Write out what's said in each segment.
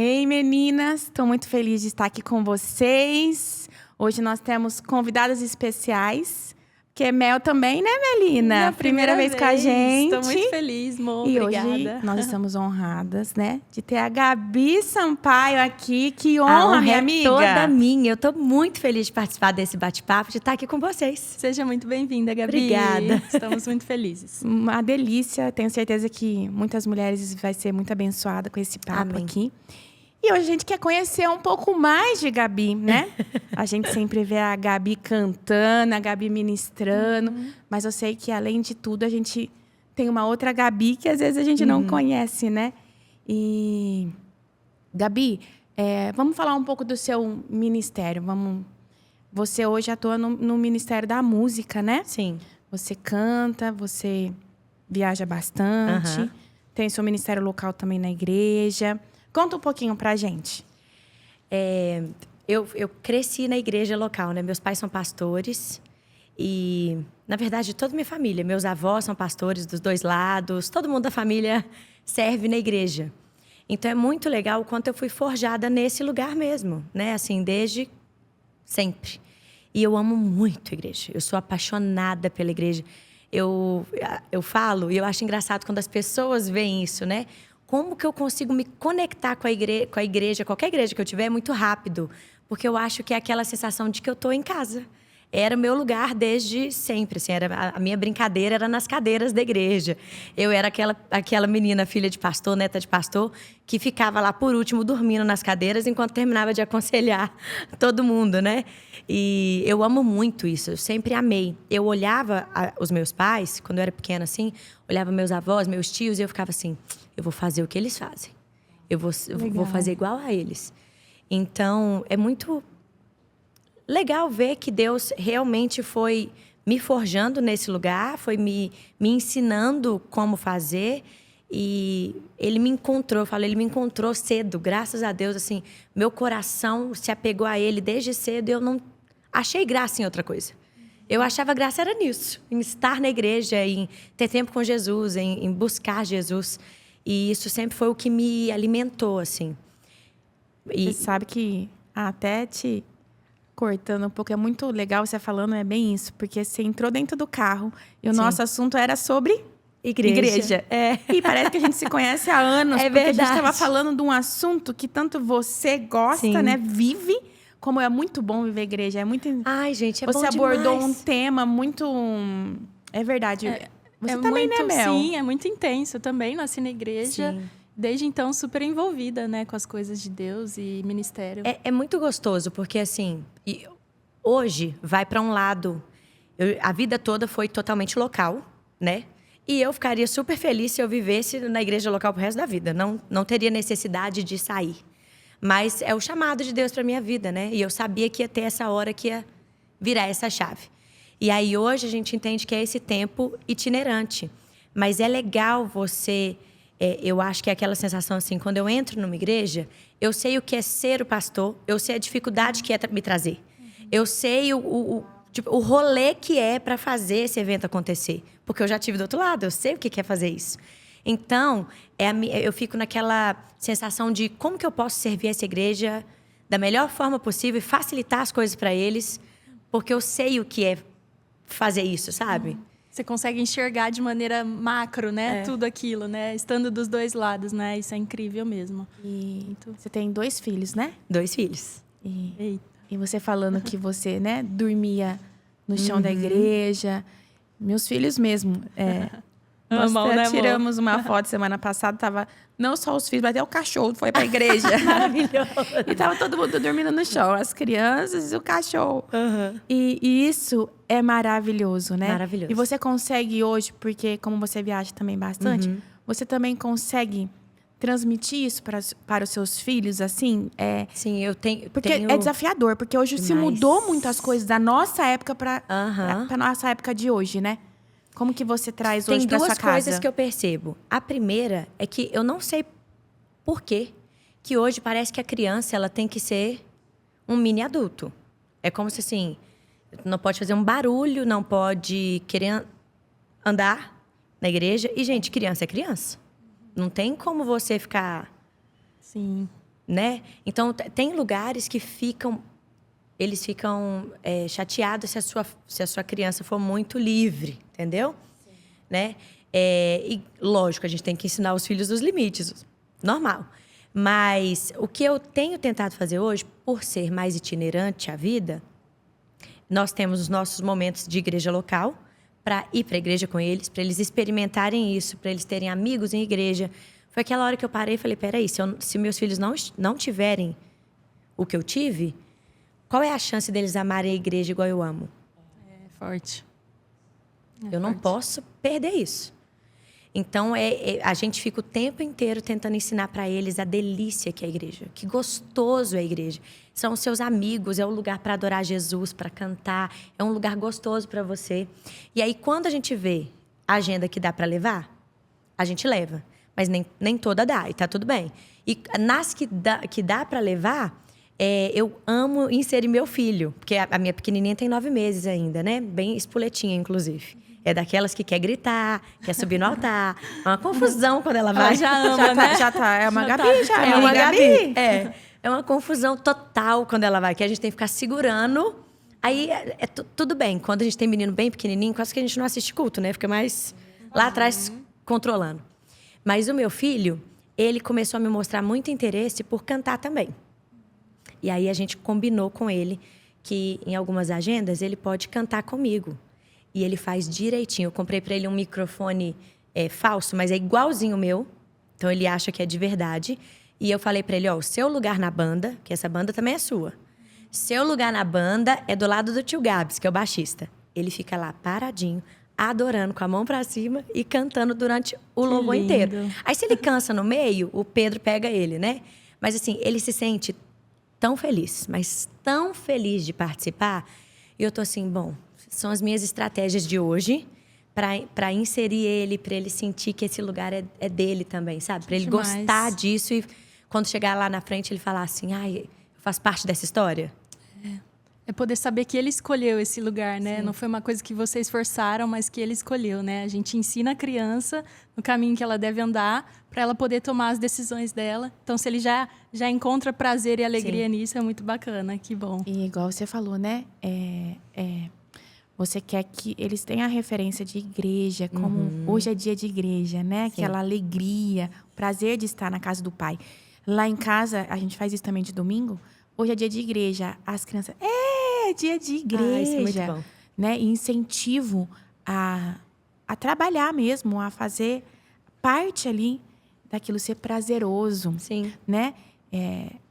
Ei, meninas, estou muito feliz de estar aqui com vocês. Hoje nós temos convidadas especiais, que é Mel também, né, Melina? Primeira vez com a gente. Estou muito feliz, Mo. E obrigada. Hoje nós estamos honradas, né, de ter a Gabi Sampaio aqui. Que honra, honra, minha amiga. Toda minha. Eu estou muito feliz de participar desse bate-papo, de estar aqui com vocês. Seja muito bem-vinda, Gabi. Obrigada. Estamos muito felizes. Uma delícia. Tenho certeza que muitas mulheres vai ser muito abençoada com esse papo Amém. aqui. E hoje a gente quer conhecer um pouco mais de Gabi, né? A gente sempre vê a Gabi cantando, a Gabi ministrando. Mas eu sei que, além de tudo, a gente tem uma outra Gabi que, às vezes, a gente não conhece, né? E, Gabi, vamos falar um pouco do seu ministério. Você hoje atua no Ministério da Música, né? Sim. Você canta, você viaja bastante. Tem seu ministério local também na igreja. Conta um pouquinho pra gente. Eu cresci na igreja local, né? Meus pais são pastores e, na verdade, toda a minha família. Meus avós são pastores dos dois lados. Todo mundo da família serve na igreja. Então, é muito legal o quanto eu fui forjada nesse lugar mesmo, né? Assim, desde sempre. E eu amo muito a igreja. Eu sou apaixonada pela igreja. Eu falo, e eu acho engraçado quando as pessoas veem isso, né? Como que eu consigo me conectar com a igreja, qualquer igreja que eu tiver, muito rápido. Porque eu acho que é aquela sensação de que eu estou em casa. Era o meu lugar desde sempre. Assim, a minha brincadeira era nas cadeiras da igreja. Eu era aquela menina, filha de pastor, neta de pastor, que ficava lá por último, dormindo nas cadeiras, enquanto terminava de aconselhar todo mundo, né? E eu amo muito isso, eu sempre amei. Eu olhava os meus pais, quando eu era pequena assim, olhava meus avós, meus tios, e eu ficava assim, eu vou fazer o que eles fazem. Eu vou fazer igual a eles. Então, é muito legal ver que Deus realmente foi me forjando nesse lugar, foi me ensinando como fazer. E ele me encontrou, ele me encontrou cedo, graças a Deus. Assim, meu coração se apegou a ele desde cedo e eu não achei graça em outra coisa. Eu achava graça era nisso, em estar na igreja, em ter tempo com Jesus, em buscar Jesus. E isso sempre foi o que me alimentou, assim. Você sabe que, até te cortando um pouco, é muito legal você falando, é bem isso. Porque você entrou dentro do carro e o nosso assunto era sobre igreja. E parece que a gente se conhece há anos. Porque verdade. A gente estava falando de um assunto que tanto você gosta, né? Vive. Como é muito bom viver igreja. É muito... Ai, gente, você bom abordou demais. Um tema muito... É verdade. Você também, muito, né, Mel? Sim, é muito intenso. Eu também nasci na igreja. Sim. Desde então, super envolvida, né, com as coisas de Deus e ministério. É muito gostoso, porque assim, hoje vai para um lado. A vida toda foi totalmente local, né? E eu ficaria super feliz se eu vivesse na igreja local pro resto da vida. Não teria necessidade de sair. Mas é o chamado de Deus para minha vida, né? E eu sabia que ia ter essa hora que ia virar essa chave. E aí hoje a gente entende que é esse tempo itinerante. Mas é legal você... eu acho que é aquela sensação assim, quando eu entro numa igreja, eu sei o que é ser o pastor, eu sei a dificuldade que é me trazer. Eu sei o rolê que é para fazer esse evento acontecer. Porque eu já tive do outro lado, eu sei o que é fazer isso. Então, eu fico naquela sensação de como que eu posso servir essa igreja da melhor forma possível e facilitar as coisas para eles, porque eu sei o que é fazer isso, sabe? Você consegue enxergar de maneira macro, né? Tudo aquilo, né? Estando dos dois lados, né? Isso é incrível mesmo. E você tem 2 filhos, né? 2 filhos. E você falando que você, né, dormia no chão da igreja. Meus filhos mesmo. Nós até tiramos uma foto semana passada, tava não só os filhos, mas até o cachorro foi pra igreja. Maravilhoso. E tava todo mundo dormindo no chão, as crianças e o cachorro. E isso é maravilhoso, né? Maravilhoso. E você consegue hoje, porque como você viaja também bastante, você também consegue transmitir isso para os seus filhos, assim? Sim, eu tenho... Porque é desafiador, porque hoje se mudou muito as coisas da nossa época para nossa época de hoje, né? Como que você traz hoje para sua casa? Tem 2 coisas que eu percebo. A primeira é que eu não sei por quê que hoje parece que a criança ela tem que ser um mini adulto. É como se assim, não pode fazer um barulho, não pode querer andar na igreja. E, gente, criança é criança. Não tem como você ficar... Sim. né? Então, tem lugares que eles ficam chateados se a sua criança for muito livre, entendeu? Sim. Né? E, lógico, a gente tem que ensinar os filhos os limites, normal. Mas o que eu tenho tentado fazer hoje, por ser mais itinerante a vida, nós temos os nossos momentos de igreja local, para ir para a igreja com eles, para eles experimentarem isso, para eles terem amigos em igreja. Foi aquela hora que eu parei e falei, peraí, se meus filhos não tiverem o que eu tive, qual é a chance deles amarem a igreja igual eu amo? É forte. Eu não posso perder isso. Então, a gente fica o tempo inteiro tentando ensinar para eles a delícia que é a igreja. Que gostoso é a igreja. São os seus amigos, é um lugar para adorar Jesus, para cantar. É um lugar gostoso para você. E aí, quando a gente vê a agenda que dá para levar, a gente leva. Mas nem toda dá, e tá tudo bem. E nas que dá para levar, eu amo inserir meu filho. Porque a minha pequenininha tem 9 meses ainda, né? Bem espoletinha, inclusive. É daquelas que quer gritar, quer subir no altar. É uma confusão quando ela vai. Ela já ama, né? Já tá. É uma Gabi, É uma Gabi. É uma confusão total quando ela vai. Que a gente tem que ficar segurando. Aí, tudo bem. Quando a gente tem menino bem pequenininho, quase que a gente não assiste culto, né? Fica mais lá atrás, controlando. Mas o meu filho, ele começou a me mostrar muito interesse por cantar também. E aí, a gente combinou com ele que, em algumas agendas, ele pode cantar comigo. E ele faz direitinho. Eu comprei para ele um microfone falso, mas é igualzinho o meu. Então, ele acha que é de verdade. E eu falei para ele, o seu lugar na banda, que essa banda também é sua. Seu lugar na banda é do lado do tio Gabs, que é o baixista. Ele fica lá paradinho, adorando, com a mão para cima e cantando durante o louvor inteiro. Aí, se ele cansa no meio, o Pedro pega ele, né? Mas, assim, ele se sente tão feliz, mas tão feliz de participar. E eu tô assim, bom... São as minhas estratégias de hoje para inserir ele, para ele sentir que esse lugar é dele também, sabe? Para ele gostar disso e quando chegar lá na frente ele falar assim, eu faço parte dessa história. É poder saber que ele escolheu esse lugar, né? Sim. Não foi uma coisa que vocês forçaram, mas que ele escolheu, né? A gente ensina a criança no caminho que ela deve andar para ela poder tomar as decisões dela. Então, se ele já encontra prazer e alegria nisso, é muito bacana. Que bom. E igual você falou, né? Você quer que eles tenham a referência de igreja, como hoje é dia de igreja, né? Sim. Aquela alegria, o prazer de estar na casa do pai. Lá em casa, a gente faz isso também de domingo. Hoje é dia de igreja. As crianças, é dia de igreja. Isso é muito bom. Né? E incentivo a trabalhar mesmo, a fazer parte ali daquilo ser prazeroso. Sim. Né?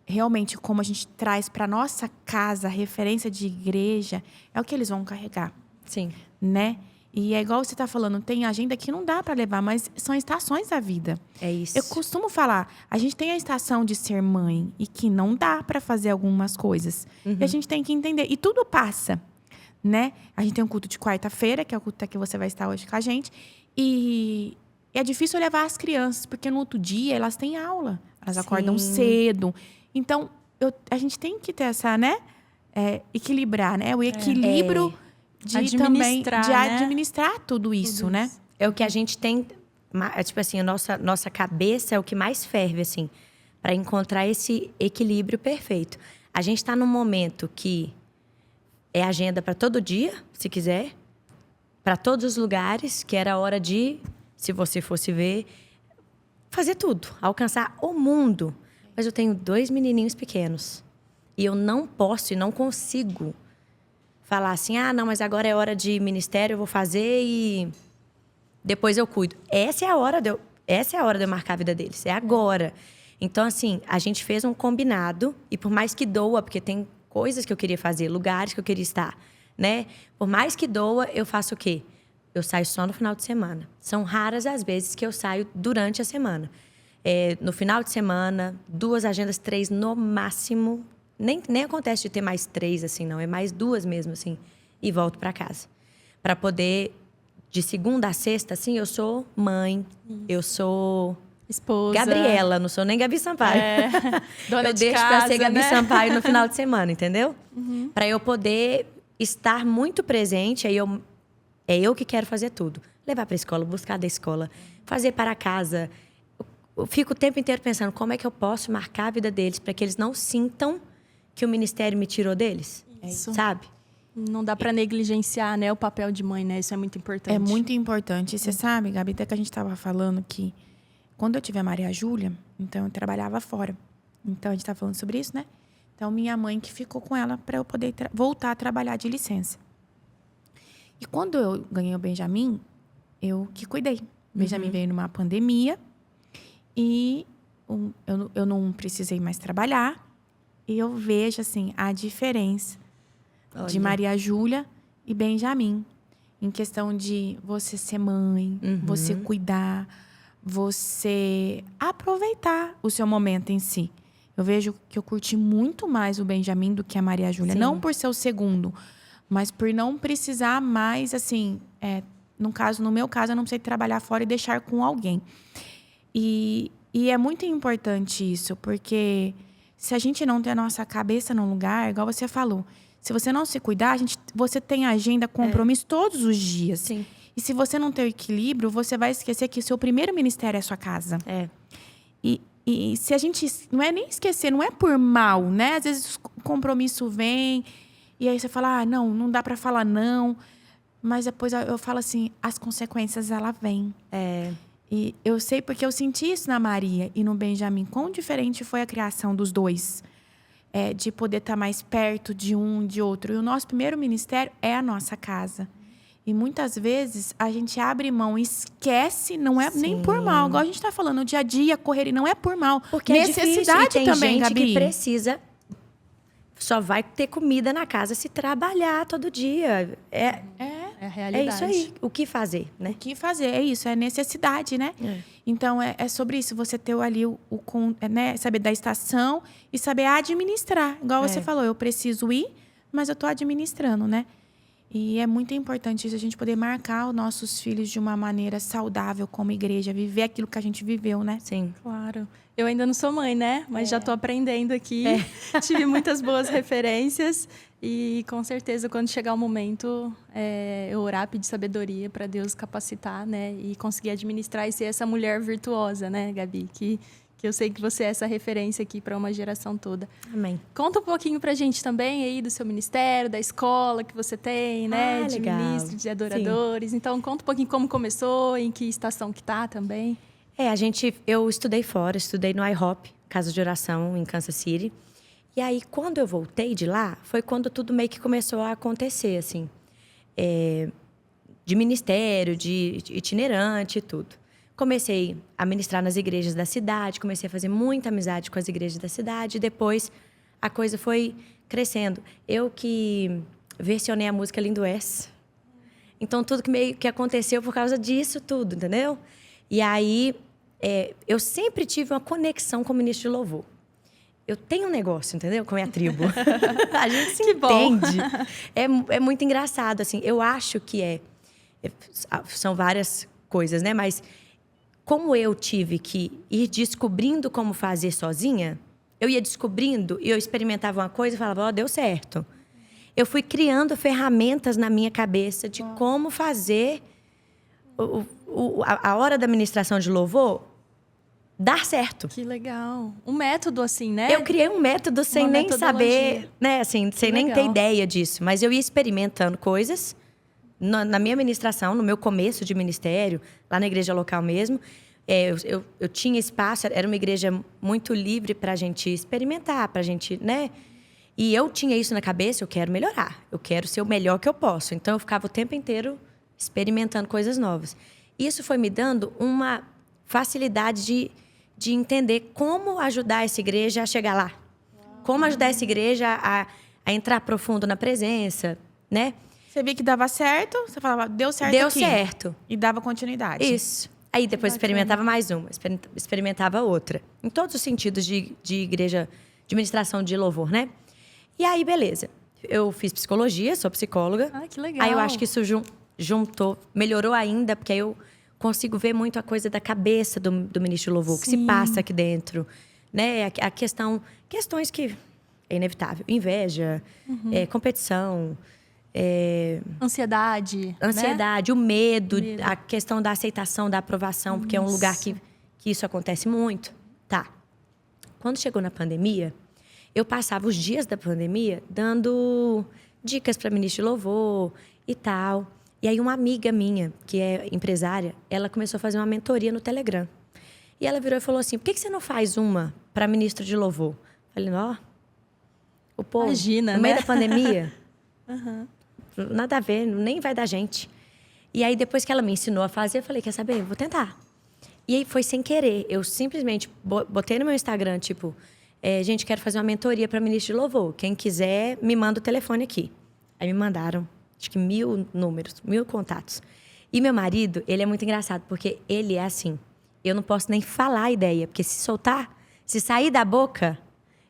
Realmente, como a gente traz para nossa casa a referência de igreja, é o que eles vão carregar. Sim. Né? E é igual você está falando, tem agenda que não dá para levar, mas são estações da vida. É isso. Eu costumo falar, a gente tem a estação de ser mãe e que não dá para fazer algumas coisas. E a gente tem que entender. E tudo passa, né? A gente tem um culto de quarta-feira, que é o culto que você vai estar hoje com a gente. E é difícil levar as crianças, porque no outro dia elas têm aula. Elas acordam cedo. Então, a gente tem que ter essa, né? Equilibrar, né? O equilíbrio de administrar, também de né? administrar tudo isso, né? É o que a gente tem, tipo assim, a nossa cabeça é o que mais ferve, assim, para encontrar esse equilíbrio perfeito. A gente está num momento que é agenda para todo dia, se quiser, para todos os lugares, que era a hora de, se você fosse ver, fazer tudo, alcançar o mundo. Mas eu tenho 2 menininhos pequenos. E eu não posso e não consigo falar assim, não, mas agora é hora de ministério, eu vou fazer e depois eu cuido. Essa é a hora de eu marcar a vida deles, é agora. Então, assim, a gente fez um combinado e por mais que doa, porque tem coisas que eu queria fazer, lugares que eu queria estar, né? Por mais que doa, eu faço o quê? Eu saio só no final de semana. São raras as vezes que eu saio durante a semana. No final de semana, 2 agendas, 3 no máximo. Nem acontece de ter mais 3, assim, não. É mais 2 mesmo, assim. E volto para casa. Para poder, de segunda a sexta, assim, eu sou mãe. Eu sou esposa. Gabriela, não sou nem Gabi Sampaio. Dona eu de deixo casa, para ser Gabi né? Sampaio no final de semana, entendeu? Para eu poder estar muito presente. Aí é eu que quero fazer tudo. Levar para a escola, buscar da escola, fazer para casa, eu fico o tempo inteiro pensando como é que eu posso marcar a vida deles para que eles não sintam que o ministério me tirou deles, Isso. sabe? Não dá para negligenciar, né, o papel de mãe, né? Isso é muito importante. É muito importante. E você sabe, Gabi, até que a gente estava falando que quando eu tive a Maria Júlia, então eu trabalhava fora. Então a gente estava falando sobre isso, né? Então minha mãe que ficou com ela para eu poder voltar a trabalhar de licença. E quando eu ganhei o Benjamin, eu que cuidei. O Benjamin veio numa pandemia e eu não precisei mais trabalhar. E eu vejo, assim, a diferença de Maria Júlia e Benjamin. Em questão de você ser mãe, você cuidar, você aproveitar o seu momento em si. Eu vejo que eu curti muito mais o Benjamin do que a Maria Júlia. Sim. Não por ser o segundo, mas por não precisar mais, assim... no meu caso, eu não precisei trabalhar fora e deixar com alguém. E é muito importante isso, porque se a gente não tem a nossa cabeça no lugar, igual você falou, se você não se cuidar, você tem agenda, compromisso todos os dias. Sim. E se você não tem o equilíbrio, você vai esquecer que o seu primeiro ministério é a sua casa. E se a gente... Não é nem esquecer, não é por mal, né? Às vezes o compromisso vem e aí você fala, não dá para falar não. Mas depois eu falo assim, as consequências, ela vêm. E eu sei porque eu senti isso na Maria e no Benjamin. Quão diferente foi a criação dos dois. De poder estar mais perto de um, de outro. E o nosso primeiro ministério é a nossa casa. E muitas vezes a gente abre mão e esquece, não é nem por mal. Igual a gente está falando, o dia a dia, correr, não é por mal. Porque necessidade é difícil, e tem também, gente Gabi. que precisa... Só vai ter comida na casa se trabalhar todo dia. É a realidade. É isso aí. O que fazer, né? O que fazer? É isso, é necessidade, né? Então, é sobre isso. Você ter ali né, saber da estação e saber administrar. Igual você falou, eu preciso ir, mas eu estou administrando, né? E é muito importante isso, a gente poder marcar os nossos filhos de uma maneira saudável como igreja, viver aquilo que a gente viveu, né? Sim. Claro. Eu ainda não sou mãe, né? Mas já estou aprendendo aqui. Tive muitas boas referências. E, com certeza, quando chegar o momento, eu orar, pedir sabedoria para Deus capacitar, né? E conseguir administrar e ser essa mulher virtuosa, né, Gabi? Que eu sei que você é essa referência aqui para uma geração toda. Amém. Conta um pouquinho pra gente também aí do seu ministério, da escola que você tem, né? De legal. ministros, de adoradores. Sim. Então, conta um pouquinho como começou, em que estação que tá também. Eu estudei fora, estudei no IHOP, Casa de Oração, em Kansas City. E aí, quando eu voltei de lá, foi quando tudo meio que começou a acontecer, assim. De ministério, de itinerante e tudo. Comecei a ministrar nas igrejas da cidade, comecei a fazer muita amizade com as igrejas da cidade. E depois, a coisa foi crescendo. Eu que versionei a música Lindo És. Então, tudo que meio que aconteceu por causa disso tudo, entendeu? E aí, eu sempre tive uma conexão com o ministro de louvor. Eu tenho um negócio, entendeu? Com a minha tribo. A gente se entende. É muito engraçado, assim. Eu acho que são várias coisas, né? Mas como eu tive que ir descobrindo como fazer sozinha, eu ia descobrindo e eu experimentava uma coisa e falava, deu certo. Eu fui criando ferramentas na minha cabeça de como fazer a hora da ministração de louvor dar certo. Que legal. Um método assim, né? Eu criei um método sem nem saber, né? Assim, sem nem ter ideia disso. Mas eu ia experimentando coisas na minha ministração, no meu começo de ministério, lá na igreja local mesmo. Eu tinha espaço, era uma igreja muito livre para a gente experimentar, para a gente, né? E eu tinha isso na cabeça, eu quero melhorar. Eu quero ser o melhor que eu posso. Então, eu ficava o tempo inteiro experimentando coisas novas. Isso foi me dando uma facilidade de entender como ajudar essa igreja a chegar lá. Como ajudar essa igreja a entrar profundo na presença, né? Você via que dava certo, você falava, deu certo Deu aqui. certo. E dava continuidade. Isso. Aí depois experimentava mais uma, experimentava outra. Em todos os sentidos de igreja, de ministração de louvor, né? E aí, beleza. Eu fiz psicologia, sou psicóloga. Ah, que legal. Aí eu acho que isso juntou, melhorou ainda, porque aí eu consigo ver muito a coisa da cabeça do ministro de louvor, que se passa aqui dentro, né? A questões que é inevitável. Inveja, competição, ansiedade, né? O medo, a questão da aceitação, da aprovação, porque é um lugar que que isso acontece muito. Tá. Quando chegou na pandemia, eu passava os dias da pandemia dando dicas para ministro de louvor e tal. E aí uma amiga minha, que é empresária, ela começou a fazer uma mentoria no Telegram. E ela virou e falou assim, por que você não faz uma para ministro de louvor? Falei, ó, o povo, Imagina, no meio né? da pandemia, nada a ver, nem vai dar gente. E aí, depois que ela me ensinou a fazer, eu falei, quer saber? Vou tentar. E aí, foi sem querer. Eu simplesmente botei no meu Instagram, tipo, gente, quero fazer uma mentoria para ministro de louvor. Quem quiser, me manda o telefone aqui. Aí me mandaram, acho que 1000 números, 1000 contatos. E meu marido, ele é muito engraçado, porque ele é assim, eu não posso nem falar a ideia, porque se soltar, se sair da boca,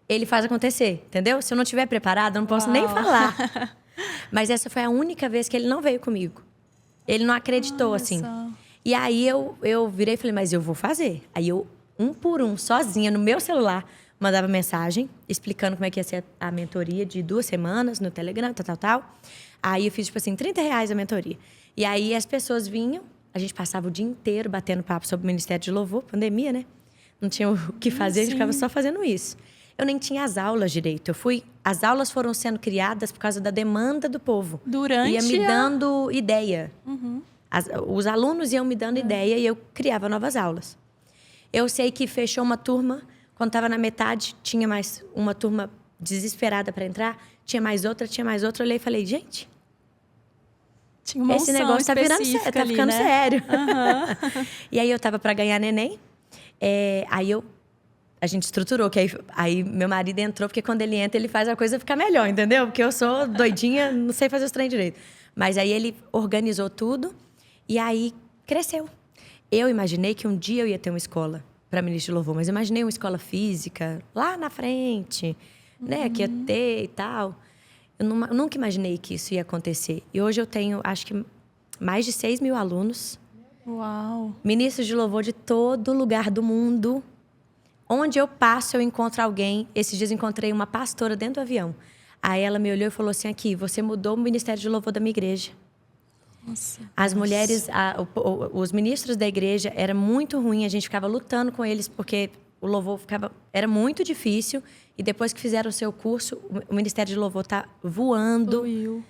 ele faz acontecer, entendeu? Se eu não estiver preparada, eu não posso nem falar. Mas essa foi a única vez que ele não veio comigo. Ele não acreditou, assim. Só. E aí eu virei e falei, mas eu vou fazer. Aí eu, um por um, sozinha, no meu celular, mandava mensagem, explicando como é que ia ser a mentoria de 2 semanas no Telegram, tal. Aí eu fiz, tipo assim, R$30 a mentoria. E aí as pessoas vinham, a gente passava o dia inteiro batendo papo sobre o Ministério de Louvor, pandemia, né? Não tinha o que fazer, a gente ficava só fazendo isso. Eu nem tinha as aulas direito. As aulas foram sendo criadas por causa da demanda do povo. Durante Ia me dando ideia. Os alunos iam me dando ideia e eu criava novas aulas. Eu sei que fechou uma turma, quando estava na metade, tinha mais uma turma desesperada para entrar, tinha mais outra. Eu olhei e falei, gente, Tinha uma esse unção negócio tá virando sério, específica tá ali, ficando né? sério. E aí eu tava para ganhar neném. A gente estruturou, que aí meu marido entrou, porque quando ele entra, ele faz a coisa ficar melhor, entendeu? Porque eu sou doidinha, não sei fazer os trem direito. Mas aí ele organizou tudo e aí cresceu. Eu imaginei que um dia eu ia ter uma escola para ministro de louvor, mas eu imaginei uma escola física lá na frente, né? Que ia ter e tal. Eu nunca imaginei que isso ia acontecer. E hoje eu tenho, acho que, mais de 6.000 alunos. Uau! Ministros de louvor de todo lugar do mundo. Onde eu passo, eu encontro alguém. Esses dias encontrei uma pastora dentro do avião. Aí ela me olhou e falou assim, aqui, você mudou o Ministério de Louvor da minha igreja. Nossa. As mulheres, os ministros da igreja, era muito ruim. A gente ficava lutando com eles, porque o louvor era muito difícil. E depois que fizeram o seu curso, o Ministério de Louvor está voando. Fluiu.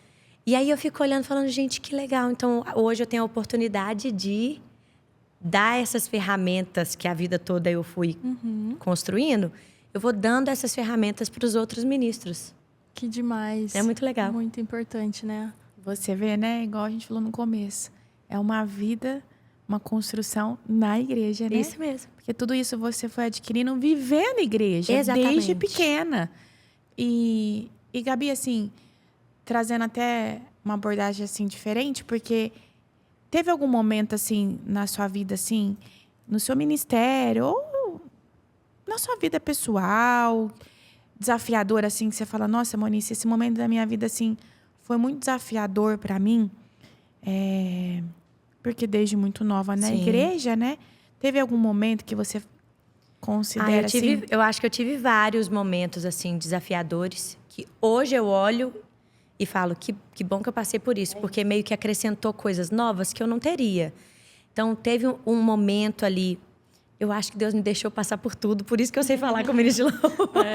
E aí eu fico olhando, falando, gente, que legal. Então, hoje eu tenho a oportunidade de dar essas ferramentas que a vida toda eu fui construindo. Eu vou dando essas ferramentas para os outros ministros. Que demais. É muito legal. Muito importante, né? Você vê, né? Igual a gente falou no começo. É uma vida, uma construção na igreja, né? Isso mesmo. Porque tudo isso você foi adquirindo vivendo igreja. Exatamente. Desde pequena. E Gabi, assim, trazendo até uma abordagem, assim, diferente, porque teve algum momento, assim, na sua vida, assim, no seu ministério, ou na sua vida pessoal, desafiador, assim, que você fala, nossa, Monice, esse momento da minha vida, assim, foi muito desafiador para mim, porque desde muito nova na igreja, né? Teve algum momento que você considera assim? Eu acho que eu tive vários momentos, assim, desafiadores, que hoje eu olho e falo, que bom que eu passei por isso, porque meio que acrescentou coisas novas que eu não teria. Então, teve um momento ali, eu acho que Deus me deixou passar por tudo, por isso que eu sei falar com o ministro de louvor.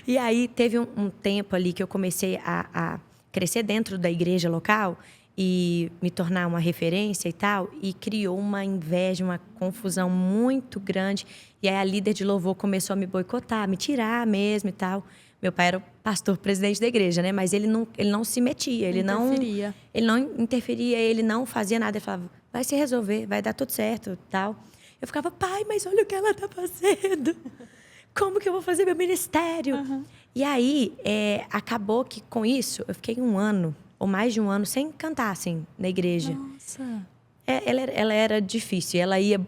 E aí, teve um tempo ali que eu comecei a crescer dentro da igreja local e me tornar uma referência e tal, e criou uma inveja, uma confusão muito grande. E aí, a líder de louvor começou a me boicotar, me tirar mesmo e tal. Meu pai era o pastor presidente da igreja, né? Mas ele não se metia, ele não interferia, ele não fazia nada. Ele falava, vai se resolver, vai dar tudo certo, tal. Eu ficava, pai, mas olha o que ela está fazendo. Como que eu vou fazer meu ministério? E aí, acabou que com isso, eu fiquei 1 ano, ou mais de 1 ano, sem cantar, assim, na igreja. Nossa. Ela era difícil, ela ia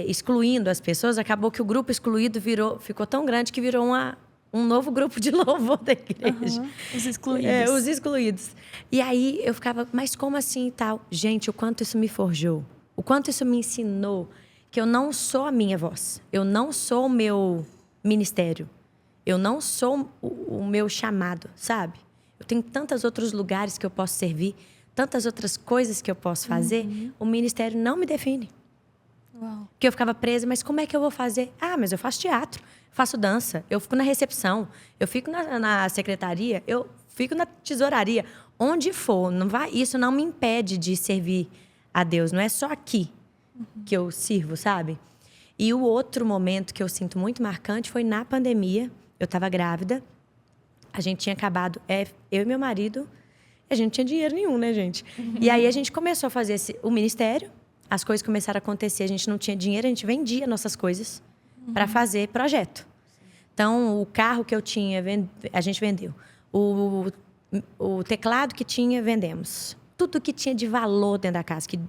excluindo as pessoas. Acabou que o grupo excluído ficou tão grande que virou um novo grupo de louvor da igreja. Os excluídos. Os excluídos. E aí eu ficava, mas como assim e tal? Gente, o quanto isso me forjou. O quanto isso me ensinou que eu não sou a minha voz. Eu não sou o meu ministério. Eu não sou o meu chamado, sabe? Eu tenho tantos outros lugares que eu posso servir, tantas outras coisas que eu posso fazer. O ministério não me define. Uau. Porque eu ficava presa, mas como é que eu vou fazer? Ah, mas eu faço teatro, faço dança, eu fico na recepção, eu fico na secretaria, eu fico na tesouraria. Onde for, não vai, isso não me impede de servir a Deus. Não é só aqui que eu sirvo, sabe? E o outro momento que eu sinto muito marcante foi na pandemia. Eu estava grávida, a gente tinha acabado, eu e meu marido, a gente não tinha dinheiro nenhum, né, gente? E aí a gente começou a fazer o ministério, as coisas começaram a acontecer, a gente não tinha dinheiro, a gente vendia nossas coisas para fazer projeto. Então, o carro que eu tinha, a gente vendeu. O teclado que tinha, vendemos. Tudo que tinha de valor dentro da casa, que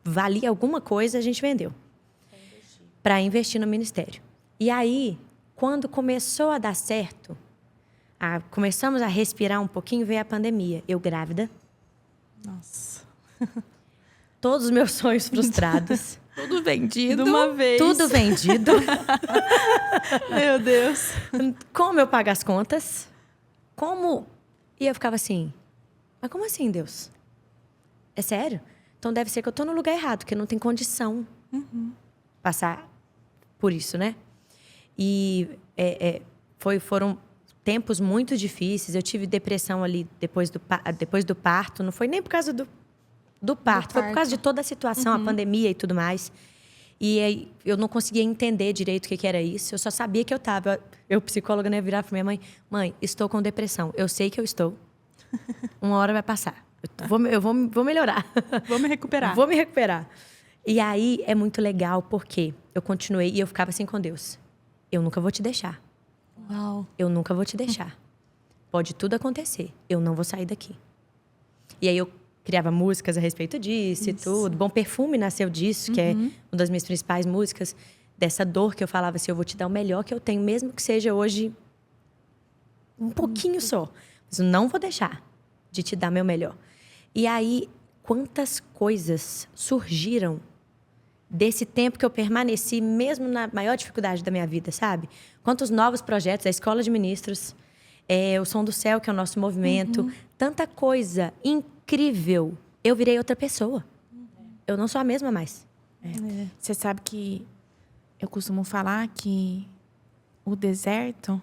valia alguma coisa, a gente vendeu. Para investir no ministério. E aí, quando começou a dar certo, começamos a respirar um pouquinho, veio a pandemia. Eu grávida. Nossa. Todos os meus sonhos frustrados. Tudo vendido. De uma vez. Tudo vendido. Meu Deus. Como eu pago as contas? Como... E eu ficava assim, mas como assim, Deus? É sério? Então deve ser que eu tô no lugar errado, porque não tem condição passar por isso, né? E foram tempos muito difíceis. Eu tive depressão ali depois do parto. Não foi nem por causa do parto, foi por causa de toda a situação, a pandemia e tudo mais. E aí, eu não conseguia entender direito o que era isso. Eu só sabia que eu estava. Eu, psicóloga, né, virar para minha mãe: mãe, estou com depressão. Eu sei que eu estou. Uma hora vai passar. Eu vou melhorar. Vou me recuperar. Vou me recuperar. E aí é muito legal porque eu continuei e eu ficava assim com Deus. Eu nunca vou te deixar. Uau. Eu nunca vou te deixar. Pode tudo acontecer. Eu não vou sair daqui. E aí eu criava músicas a respeito disso e tudo. Bom Perfume nasceu disso, que é uma das minhas principais músicas. Dessa dor que eu falava assim, eu vou te dar o melhor que eu tenho, mesmo que seja hoje um pouquinho só. Mas eu não vou deixar de te dar meu melhor. E aí, quantas coisas surgiram desse tempo que eu permaneci, mesmo na maior dificuldade da minha vida, sabe? Quantos novos projetos, a Escola de Ministros, o Som do Céu, que é o nosso movimento. Tanta coisa incrível. Eu virei outra pessoa. Eu não sou a mesma mais. Você sabe que eu costumo falar que o deserto,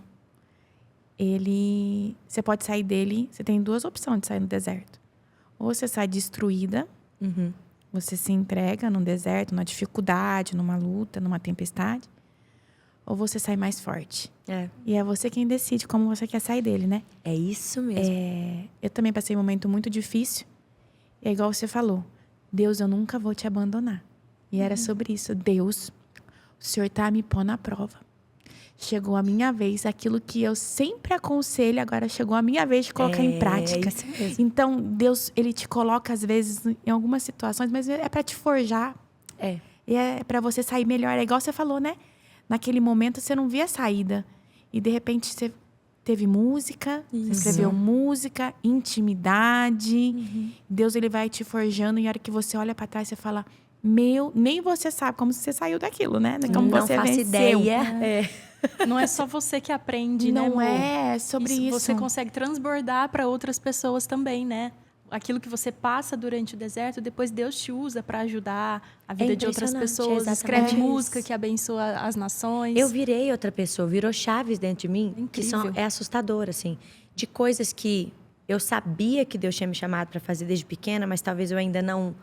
você pode sair dele, você tem duas opções de sair no deserto. Ou você sai destruída, você se entrega num deserto, numa dificuldade, numa luta, numa tempestade. Ou você sai mais forte. E é você quem decide como você quer sair dele, né? É isso mesmo. Eu também passei um momento muito difícil. E é igual você falou. Deus, eu nunca vou te abandonar. E era sobre isso. Deus, o Senhor tá me pondo à prova. Chegou a minha vez. Aquilo que eu sempre aconselho, agora chegou a minha vez de colocar em prática. É isso mesmo. Então, Deus, Ele te coloca, às vezes, em algumas situações, mas é para te forjar. E é para você sair melhor. É igual você falou, né? Naquele momento, você não via saída. E, de repente, você teve música, você escreveu música, intimidade. Deus, Ele vai te forjando. E a hora que você olha para trás, você fala... nem você sabe como você saiu daquilo, né? Como não você faço venceu. ideia. Não é só você que aprende, né, Não amor? é sobre isso. Você consegue transbordar para outras pessoas também, né? Aquilo que você passa durante o deserto, depois Deus te usa para ajudar a vida de outras pessoas. Escreve exatamente música que abençoa as nações. Eu virei outra pessoa, virou chaves dentro de mim, Incrível. que é assustador, assim. De coisas que eu sabia que Deus tinha me chamado para fazer desde pequena, mas talvez eu ainda não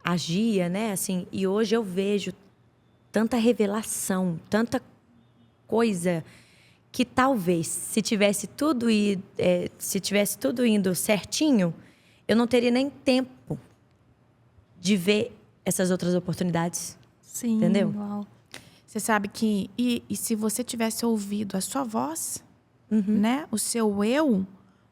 agia, né? Assim, e hoje eu vejo tanta revelação, tanta coisa que talvez, se tivesse tudo indo certinho, eu não teria nem tempo de ver essas outras oportunidades. Sim, entendeu? Uau. Você sabe que... E se você tivesse ouvido a sua voz, né? O seu eu,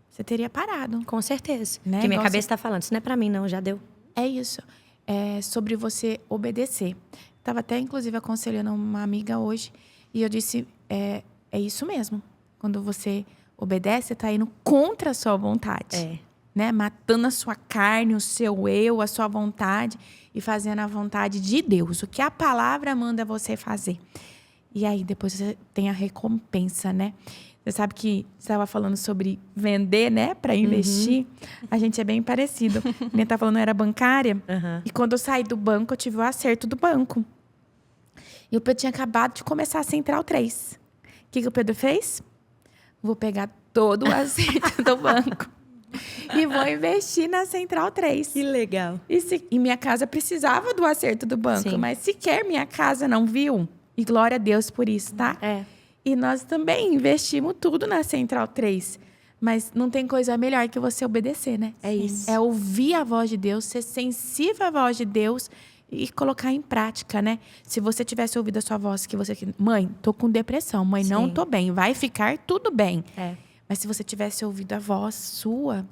você teria parado. Com certeza. Né? Porque minha Igual cabeça está falando, isso não é para mim, não, já deu. É isso. É sobre você obedecer. Estava até, inclusive, aconselhando uma amiga hoje. E eu disse, é isso mesmo. Quando você obedece, você está indo contra a sua vontade. Né? Matando a sua carne, o seu eu, a sua vontade. E fazendo a vontade de Deus. O que a palavra manda você fazer. E aí, depois você tem a recompensa, né? Você sabe que você estava falando sobre vender, né? Para investir. A gente é bem parecido. Ele tá falando, eu era bancária. E quando eu saí do banco, eu tive o acerto do banco. E o Pedro tinha acabado de começar a Central 3. O que o Pedro fez? Vou pegar todo o acerto do banco e vou investir na Central 3. Que legal. E minha casa precisava do acerto do banco, Sim. mas sequer minha casa não viu. E glória a Deus por isso, tá? É. E nós também investimos tudo na Central 3. Mas não tem coisa melhor que você obedecer, né? É isso. É ouvir a voz de Deus, ser sensível à voz de Deus e colocar em prática, né? Se você tivesse ouvido a sua voz, que você... Mãe, tô com depressão. Mãe, não Sim. tô bem. Vai ficar tudo bem. É. Mas se você tivesse ouvido a voz sua,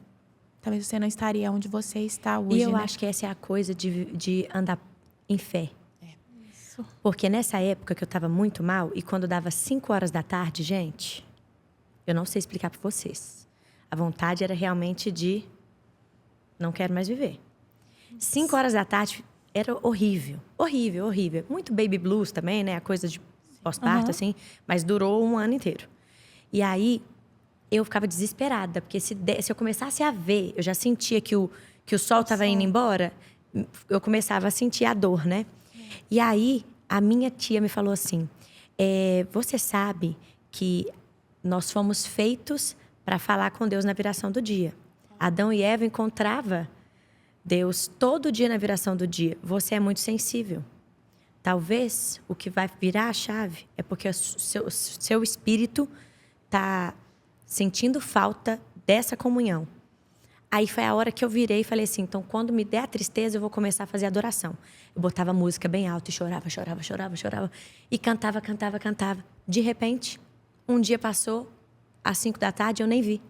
talvez você não estaria onde você está hoje, E eu né? acho que essa é a coisa de andar em fé. Isso. Porque nessa época que eu estava muito mal, e quando dava 5 horas da tarde, gente, eu não sei explicar para vocês. A vontade era realmente de não quero mais viver. 5 horas da tarde era horrível. Horrível, horrível. Muito baby blues também, né? A coisa de pós-parto, assim. Mas durou um ano inteiro. E aí, eu ficava desesperada. Porque se eu começasse a ver, eu já sentia que o sol estava indo embora, eu começava a sentir a dor, né? E aí, a minha tia me falou assim, você sabe que nós fomos feitos para falar com Deus na viração do dia. Adão e Eva encontravam Deus todo dia na viração do dia. Você é muito sensível. Talvez o que vai virar a chave é porque o seu espírito está sentindo falta dessa comunhão. Aí foi a hora que eu virei e falei assim, então quando me der a tristeza eu vou começar a fazer adoração. Eu botava a música bem alta e chorava, chorava, chorava, chorava. E cantava, cantava, cantava. De repente, um dia passou, às 5 da tarde eu nem vi.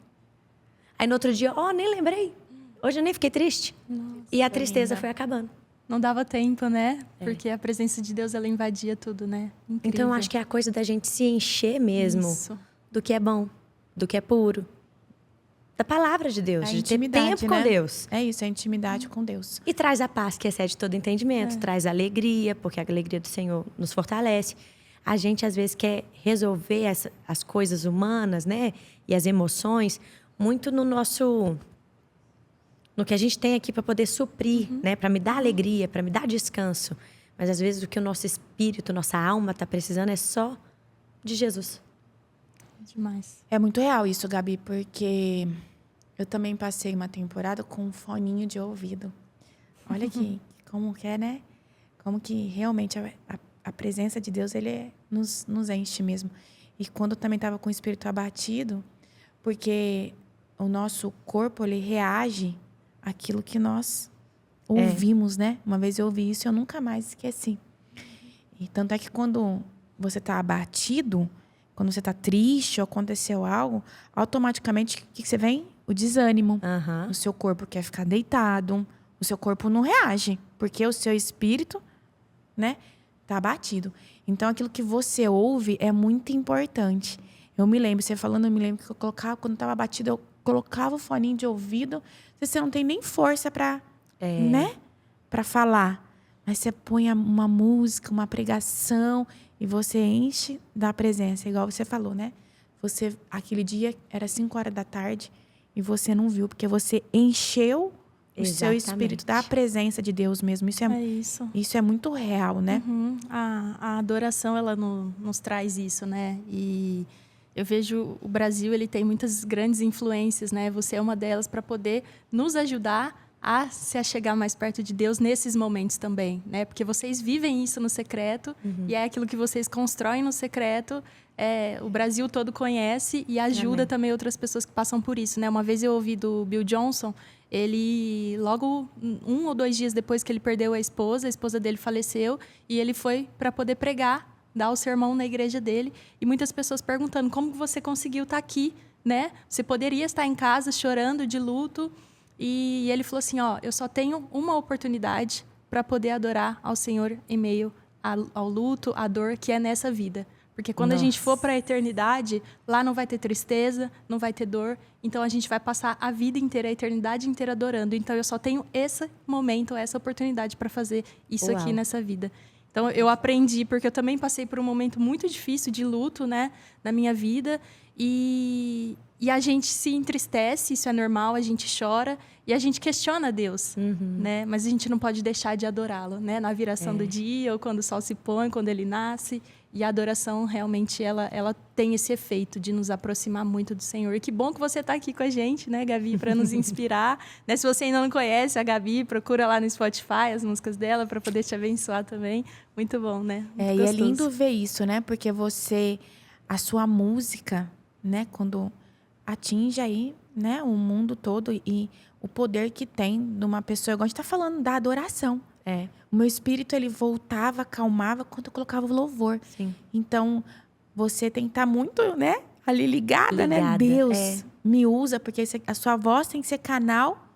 Aí no outro dia, nem lembrei. Hoje eu nem fiquei triste. Nossa, e a tristeza linda. foi acabando. Não dava tempo, né? Porque a presença de Deus, ela invadia tudo, né? Incrível. Então eu acho que é a coisa da gente se encher mesmo Isso. do que é bom, do que é puro. Da palavra de Deus, É a de ter intimidade, tempo com né? Deus. É isso, é intimidade com Deus. E traz a paz que excede todo entendimento, traz alegria, porque a alegria do Senhor nos fortalece. A gente, às vezes, quer resolver as coisas humanas, né? E as emoções, muito no que a gente tem aqui para poder suprir, né? Para me dar alegria, para me dar descanso. Mas, às vezes, o que o nosso espírito, nossa alma está precisando é só de Jesus. Demais. É muito real isso, Gabi, porque eu também passei uma temporada com um foninho de ouvido. Olha aqui, como que é, né? Como que realmente a presença de Deus, ele nos enche mesmo. E quando eu também estava com o espírito abatido, porque o nosso corpo, ele reage àquilo que nós ouvimos, né? Uma vez eu ouvi isso e eu nunca mais esqueci. E tanto é que quando você está abatido, quando você está triste ou aconteceu algo, automaticamente, o que você vem? O desânimo. Aham. O seu corpo quer ficar deitado, o seu corpo não reage, porque o seu espírito, né, tá abatido. Então, aquilo que você ouve é muito importante. Eu me lembro, você falando, eu me lembro que eu colocava, quando estava abatido, eu colocava o foninho de ouvido, você não tem nem força para, né, para falar. Mas você põe uma música, uma pregação, e você enche da presença, igual você falou, né? Aquele dia era 5 horas da tarde e você não viu, porque você encheu o seu espírito da presença de Deus mesmo. É isso. Isso é muito real, né? Uhum. A adoração, ela nos traz isso, né? E eu vejo o Brasil, ele tem muitas grandes influências, né? Você é uma delas para poder nos ajudar a se achegar mais perto de Deus nesses momentos também, né? Porque vocês vivem isso no secreto e é aquilo que vocês constroem no secreto. O Brasil todo conhece e ajuda também outras pessoas que passam por isso, né? Uma vez eu ouvi do Bill Johnson, ele logo 1 ou 2 dias depois que ele perdeu a esposa dele faleceu e ele foi para poder pregar, dar o sermão na igreja dele e muitas pessoas perguntando como você conseguiu estar aqui, né? Você poderia estar em casa chorando de luto. E ele falou assim, eu só tenho uma oportunidade para poder adorar ao Senhor em meio ao luto, à dor que é nessa vida. Porque quando a gente for para a eternidade, lá não vai ter tristeza, não vai ter dor. Então, a gente vai passar a vida inteira, a eternidade inteira adorando. Então, eu só tenho esse momento, essa oportunidade para fazer isso aqui nessa vida. Então, eu aprendi, porque eu também passei por um momento muito difícil de luto, né, na minha vida. E a gente se entristece, isso é normal, a gente chora e a gente questiona Deus, né? Mas a gente não pode deixar de adorá-lo, né? Na viração do dia, ou quando o sol se põe, quando ele nasce. E a adoração, realmente, ela tem esse efeito de nos aproximar muito do Senhor. E que bom que você está aqui com a gente, né, Gabi? Para nos inspirar. Né? Se você ainda não conhece a Gabi, procura lá no Spotify as músicas dela para poder te abençoar também. Muito bom, né? Muito E gostoso. é lindo ver isso, né? Porque a sua música, né? Quando atinge aí, né? O mundo todo e o poder que tem de uma pessoa. Igual a gente está falando da adoração. O meu espírito, ele voltava, acalmava quando eu colocava o louvor. Sim. Então, você tem que estar muito, né? Ali ligada, né? Ligada, Deus me usa, porque a sua voz tem que ser canal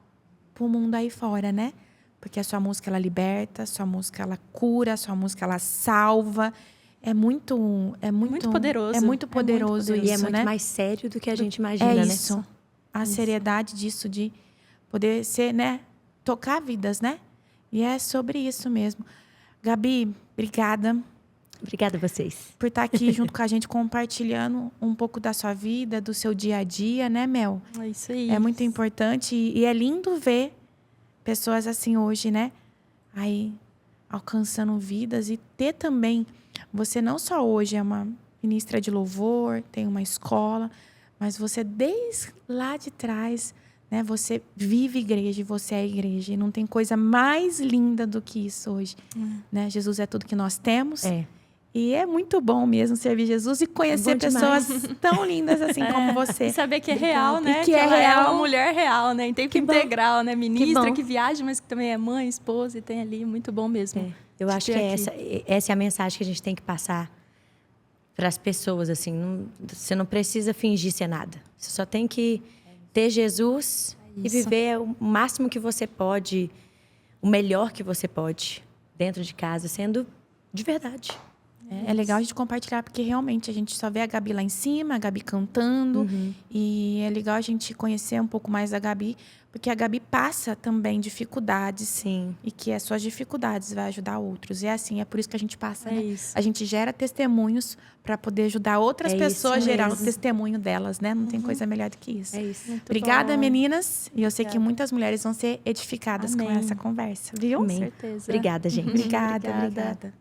pro mundo aí fora, né? Porque a sua música, ela liberta, a sua música, ela cura, a sua música, ela salva. É muito poderoso. É muito poderoso isso, E é muito né? mais sério do que a gente imagina, né? Isso. A seriedade disso, de poder ser, né? Tocar vidas, né? E é sobre isso mesmo. Gabi, obrigada Obrigada a vocês. por estar aqui junto com a gente, compartilhando um pouco da sua vida, do seu dia a dia, né, Mel? É isso aí. É muito importante e é lindo ver pessoas assim hoje, né? Aí, alcançando vidas e ter também... Você não só hoje é uma ministra de louvor, tem uma escola, mas você desde lá de trás... Né? Você vive igreja e você é igreja. E não tem coisa mais linda do que isso hoje. Né? Jesus é tudo que nós temos. E é muito bom mesmo servir Jesus e conhecer pessoas tão lindas assim como você. E saber que é real, né? E que é ela real. é uma mulher real, né? Em tempo integral, né? Ministra bom. que viaja, mas que também é mãe, esposa e tem ali. Muito bom mesmo. Eu acho que essa é a mensagem que a gente tem que passar para as pessoas. Assim, você não precisa fingir ser nada. Você só tem que ter Jesus e viver o máximo que você pode, o melhor que você pode, dentro de casa, sendo de verdade. É legal a gente compartilhar, porque realmente a gente só vê a Gabi lá em cima, a Gabi cantando. E é legal a gente conhecer um pouco mais da Gabi, porque a Gabi passa também dificuldades. Sim. E que as suas dificuldades vai ajudar outros. E é assim, é por isso que a gente passa, né? Isso. A gente gera testemunhos para poder ajudar outras pessoas a gerar o testemunho delas, né? Não tem coisa melhor do que isso. É isso. Muito Obrigada, bom. meninas. E eu sei que muitas mulheres vão ser edificadas com Amém. essa conversa, viu? Com Amém. certeza. Obrigada, gente. Obrigada.